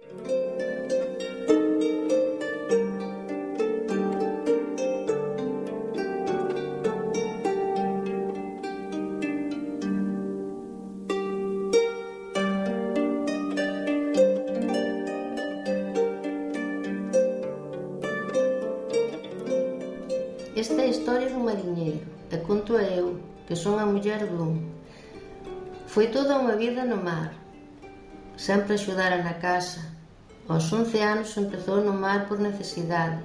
Esta é a historia dun mariñeiro, e conto eu, que son a muller dun. Foi toda unha vida no mar, sempre axudara na casa. Aos 11 anos empezou no mar por necesidade,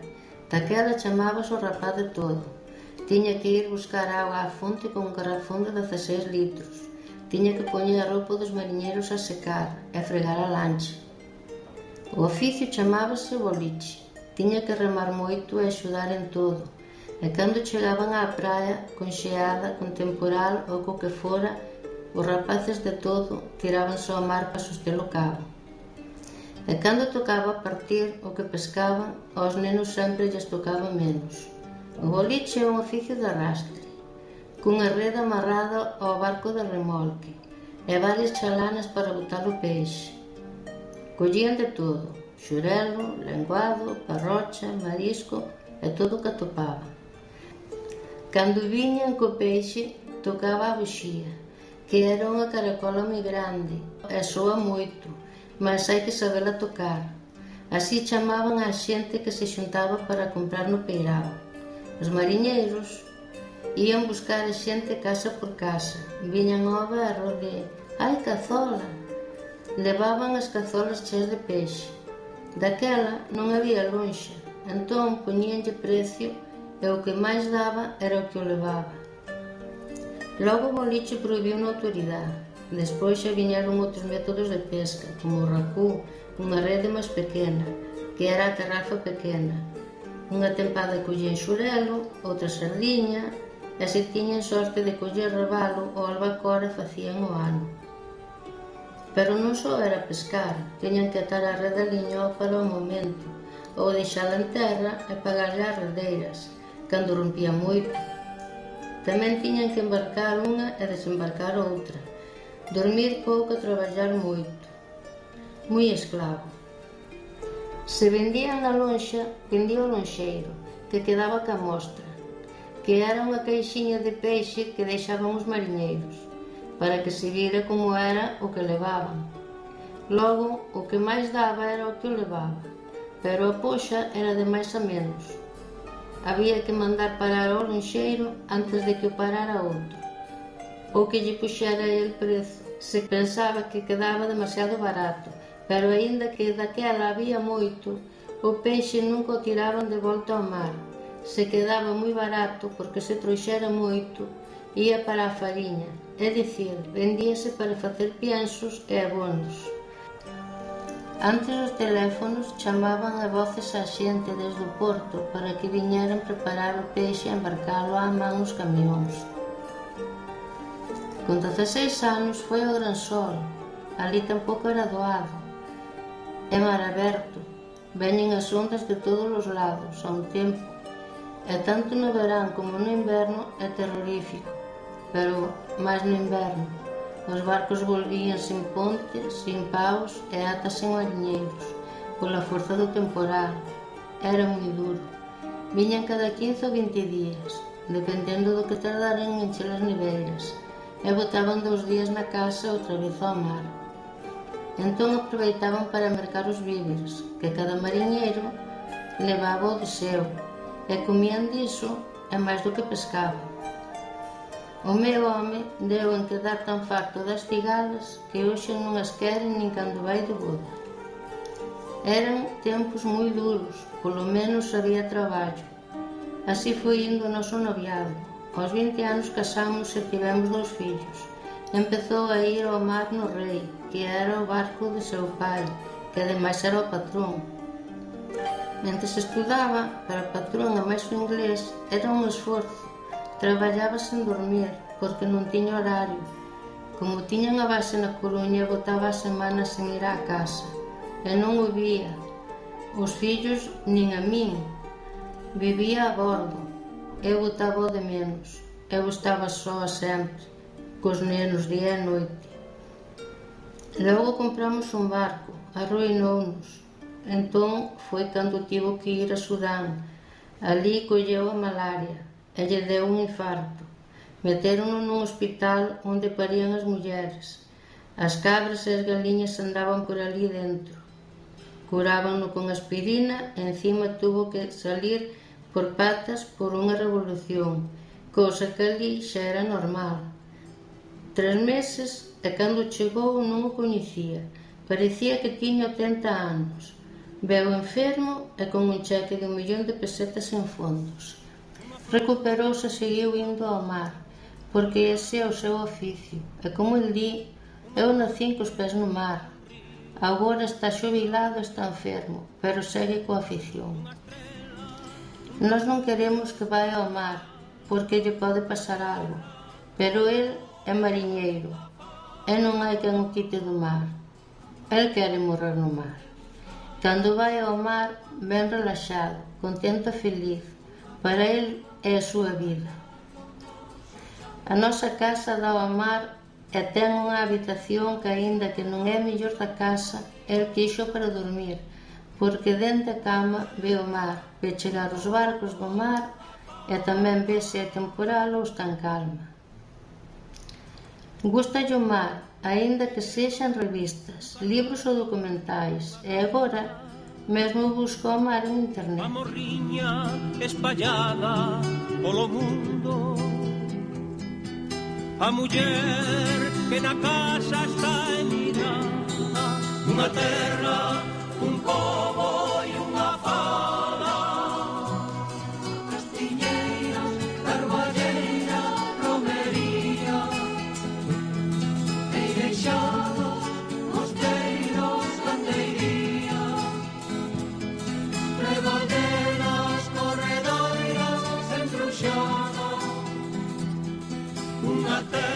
daquela chamábase o rapaz de todo. Tiña que ir buscar auga á fonte con un garrafón de 16 litros. Tiña que poñer a roupa dos mariñeiros a secar e fregar a lancha. O oficio chamábase boliche. Tiña que remar moito e axudar en todo. E cando chegaban á praia, con xeada, con temporal ou co que fora, os rapaces de todo tirábanse ao mar para sostelo cabo. E cando tocaba partir o que pescaban, aos nenos sempre lles tocaba menos. O boliche é un oficio de arrastre, cunha rede amarrada ao barco de remolque e varias chalanas para botar o peixe. Collían de todo, xurelo, lenguado, parrocha, marisco e todo o que atopaban. Cando viñan co peixe, tocaba a buxía, que era unha caracola moi grande e soa moito, mas hai que sabela tocar. Así chamaban a xente que se xuntaba para comprar no peirao. Os mariñeiros ían buscar a xente casa por casa, viñan ao berro de «Ai, cazola!». Levaban as cazolas cheas de peixe. Daquela non había lonxa, entón poñíanlle precio e o que máis daba era o que o levaba. Logo o boliche prohibiu na autoridade. Despois xa viñeron outros métodos de pesca, como o racú, unha rede máis pequena, que era a tarrafa pequena. Unha tempada collían xurelo, outra sardiña, e se tiñan sorte de coller rebalo ou albacora facían o ano. Pero non só era pescar, tiñan que atar a rede a liño para o momento, ou deixala en terra e pagarlle as redeiras, cando rompía moito. Tamén tiñan que embarcar unha e desembarcar outra, dormir pouco e traballar moito. Moi esclavo. Se vendían na lonxa, vendía o lonxeiro, que quedaba ca mostra, que era unha caixiña de peixe que deixaban os mariñeiros, para que se vira como era o que levaban. Logo, o que máis daba era o que o levaba, pero a poxa era de máis a menos. Había que mandar parar ao lonxeiro antes de que o parara outro, ou que lle puxera el prezo, se pensaba que quedaba demasiado barato, pero aínda que daquela había moito, o peixe nunca o tiraban de volta ao mar. Se quedaba moi barato porque se trouxera moito, ía para a fariña, é dicir, vendíase para facer piensos e abonos. Antes os teléfonos chamaban a voces a xente desde o porto para que viñeran preparar o peixe e embarcalo á man nos camións. Con 16 anos foi ao Gran Sol, ali tampouco era doado. É mar aberto, veñen as ondas de todos os lados a un tempo, e tanto no verán como no inverno é terrorífico, pero máis no inverno. Os barcos volvían sin pontes, sin paus e ata sen mariñeiros, pola forza do temporal. Era moi duro. Viñan cada 15 ou 20 días, dependendo do que tardaran en encher as neveiras, e botaban 2 días na casa outra vez ao mar. Entón aproveitaban para mercar os víveres, que cada mariñeiro levaba o de seu, e comían diso e máis do que pescaban. O meu home deu en quedar tan farto das cigalas que hoxe non as queren nin cando vai de boda. Eran tempos moi duros, polo menos había traballo. Así foi indo o noso noviado. Aos 20 anos casamos e tivemos 2 fillos. Empezou a ir ao mar no Rei, que era o barco de seu pai, que ademais era o patrón. Mentres estudaba, para o patrón e máis o inglés, era un esforzo. Traballaba sen dormir, porque non tiña horario. Como tiñan a base na Coruña, botaba a semana sen ir á casa, e non o vía, os fillos nin a min. Vivía a bordo, eu botaba o de menos, eu estaba soa sempre, cos nenos día e noite. Logo compramos un barco, arruinounos. Entón foi cando tivo que ir a Sudán. Ali colleu a malaria e lle deu un infarto. Metérono nun hospital onde parían as mulleres. As cabras e as galiñas andaban por ali dentro. Curábanno con aspirina e encima tuvo que salir por patas por unha revolución, cousa que ali xa era normal. 3 meses e cando chegou non o coñecía. Parecía que tiña 80 anos. Veu enfermo e con un cheque de 1 millón de pesetas en fondos. Recuperouse e seguiu indo ao mar, porque ese é o seu oficio. E como el di, eu nacín cos pés no mar. Agora está xubilado e está enfermo, pero segue coa afición. Nós non queremos que vaia ao mar, porque lle pode pasar algo, pero el é mariñeiro, e non hai quen o quite do mar. El quere morrer no mar. Cando vai ao mar, ben relaxado, contento e feliz. Para el é a súa vida. A nosa casa dá ao mar e ten unha habitación que, aínda que non é a mellor da casa, el quixo para dormir, porque dende a cama ve o mar, ve chegar os barcos do mar e tamén ve se é temporal ou está en calma. Gústalle o mar, aínda que sexan revistas, libros ou documentais, e agora mesmo busca o mar en internet. A morriña espallada polo mundo, a muller que na casa está elida, unha terra, un pobo e unha fala, castiñeiras, carballeira, romería, eireixados, mosteiros, gandeiría, rebaldenas, corredoiras, enfruxadas, unha terra